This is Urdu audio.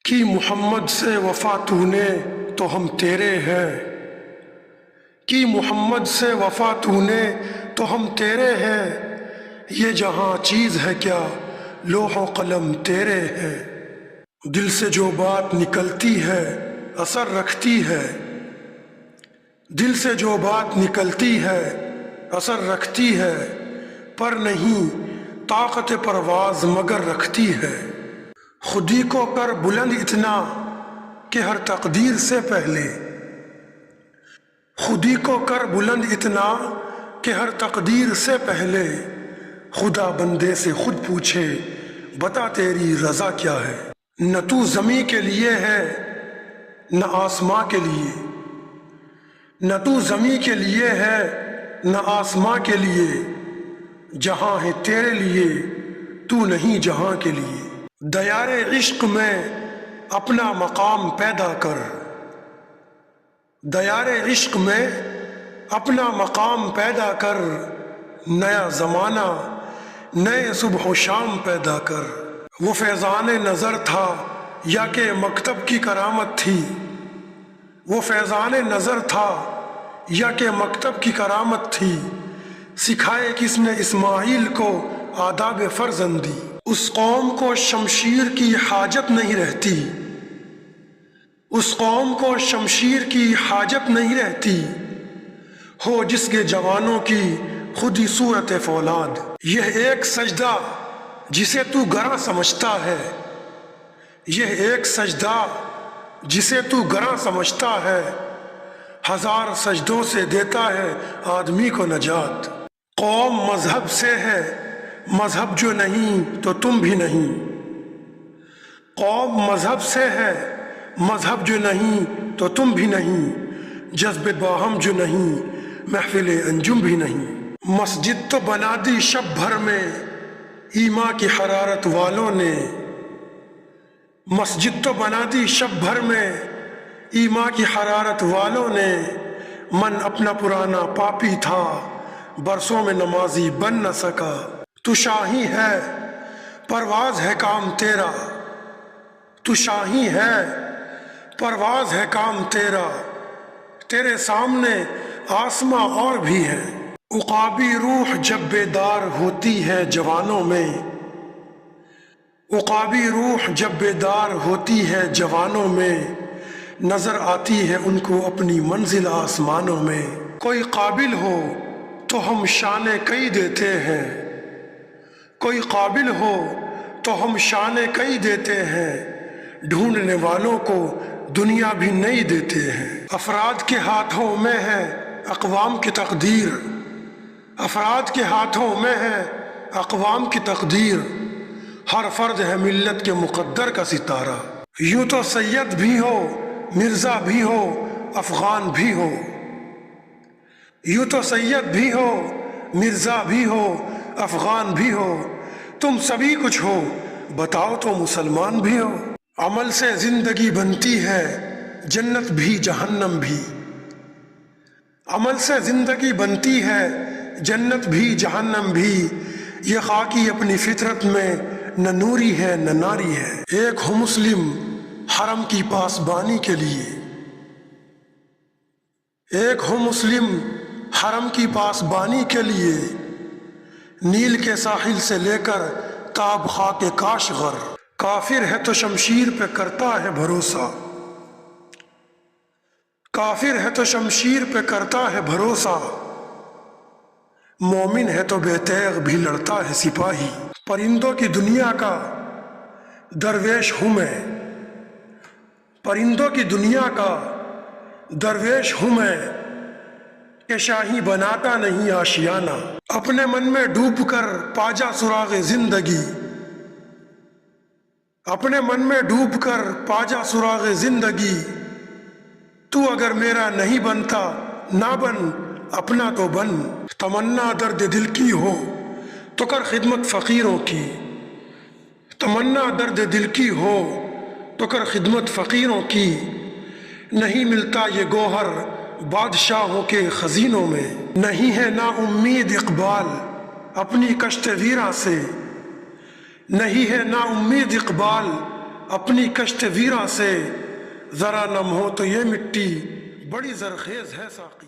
کی محمد سے وفا تو نے تو ہم تیرے ہیں، کی محمد سے وفا تو نے تو ہم تیرے ہیں، یہ جہاں چیز ہے کیا لوح و قلم تیرے ہیں۔ دل سے جو بات نکلتی ہے اثر رکھتی ہے، دل سے جو بات نکلتی ہے اثر رکھتی ہے، پر نہیں طاقت پرواز مگر رکھتی ہے۔ خودی کو کر بلند اتنا کہ ہر تقدیر سے پہلے، خودی کو کر بلند اتنا کہ ہر تقدیر سے پہلے، خدا بندے سے خود پوچھے بتا تیری رضا کیا ہے۔ نہ تو زمیں کے لیے ہے نہ آسماں کے لیے، نہ تو زمیں کے لیے ہے نہ آسماں کے لیے، جہاں ہے تیرے لیے تو نہیں جہاں کے لیے۔ دیار عشق میں اپنا مقام پیدا کر، دیار عشق میں اپنا مقام پیدا کر، نیا زمانہ نئے صبح و شام پیدا کر۔ وہ فیضان نظر تھا یا کہ مکتب کی کرامت تھی، وہ فیضان نظر تھا یا کہ مکتب کی کرامت تھی، سکھائے کس نے اسماعیل کو آداب فرزندی۔ اس قوم کو شمشیر کی حاجت نہیں رہتی، اس قوم کو شمشیر کی حاجت نہیں رہتی، ہو جس کے جوانوں کی خود ہی صورت فولاد۔ یہ ایک سجدہ جسے تو گراں سمجھتا ہے، یہ ایک سجدہ جسے تو گراں سمجھتا ہے، ہزار سجدوں سے دیتا ہے آدمی کو نجات۔ قوم مذہب سے ہے مذہب جو نہیں تو تم بھی نہیں، قوم مذہب سے ہے مذہب جو نہیں تو تم بھی نہیں، جذب باہم جو نہیں محفل انجم بھی نہیں۔ مسجد تو بنا دی شب بھر میں ایما کی حرارت والوں نے، مسجد تو بنا دی شب بھر میں ایما کی حرارت والوں نے، من اپنا پرانا پاپی تھا برسوں میں نمازی بن نہ سکا۔ تو شاہی ہے پرواز ہے کام تیرا، تو شاہی ہے پرواز ہے کام تیرا، تیرے سامنے آسماں اور بھی ہے۔ عقابی روح جب بیدار ہوتی ہے جوانوں میں، عقابی روح جب بیدار ہوتی ہے جوانوں میں، نظر آتی ہے ان کو اپنی منزل آسمانوں میں۔ کوئی قابل ہو تو ہم شان کئی دیتے ہیں، کوئی قابل ہو تو ہم شان کئی دیتے ہیں، ڈھونڈنے والوں کو دنیا بھی نہیں دیتے ہیں۔ افراد کے ہاتھوں میں ہے اقوام کی تقدیر، افراد کے ہاتھوں میں ہے اقوام کی تقدیر، ہر فرد ہے ملت کے مقدر کا ستارہ۔ یوں تو سید بھی ہو مرزا بھی ہو افغان بھی ہو، یوں تو سید بھی ہو مرزا بھی ہو افغان بھی ہو، تم سبھی کچھ ہو بتاؤ تو مسلمان بھی ہو۔ عمل سے زندگی بنتی ہے جنت بھی جہنم بھی، عمل سے زندگی بنتی ہے جنت بھی جہنم بھی، یہ خاکی اپنی فطرت میں نہ نوری ہے نہ ناری ہے۔ ایک ہو مسلم حرم کی پاسبانی کے لیے، ایک ہو مسلم حرم کی پاسبانی کے لیے، نیل کے ساحل سے لے کر تاب خاک کاشغر، کافر ہے تو شمشیر پہ کرتا ہے بھروسہ، کافر ہے تو شمشیر پہ کرتا ہے بھروسہ، مومن ہے تو بے تیغ بھی لڑتا ہے سپاہی۔ پرندوں کی دنیا کا درویش ہوں میں، پرندوں کی دنیا کا درویش ہوں میں، کہ شاہی بناتا نہیں آشیانہ، اپنے من میں ڈوب کر پاجا سراغ زندگی، اپنے من میں ڈوب کر پاجا سراغ زندگی، تو اگر میرا نہیں بنتا نہ بن اپنا تو بن، تمنا درد دل کی ہو تو کر خدمت فقیروں کی، تمنا درد دل کی ہو تو کر خدمت فقیروں کی، نہیں ملتا یہ گوہر بادشاہوں کے خزینوں میں، نہیں ہے نا امید اقبال اپنی کشت ویراں سے، نہیں ہے نا امید اقبال اپنی کشت ویرا سے، ذرا نم ہو تو یہ مٹی بڑی زرخیز ہے ساقی۔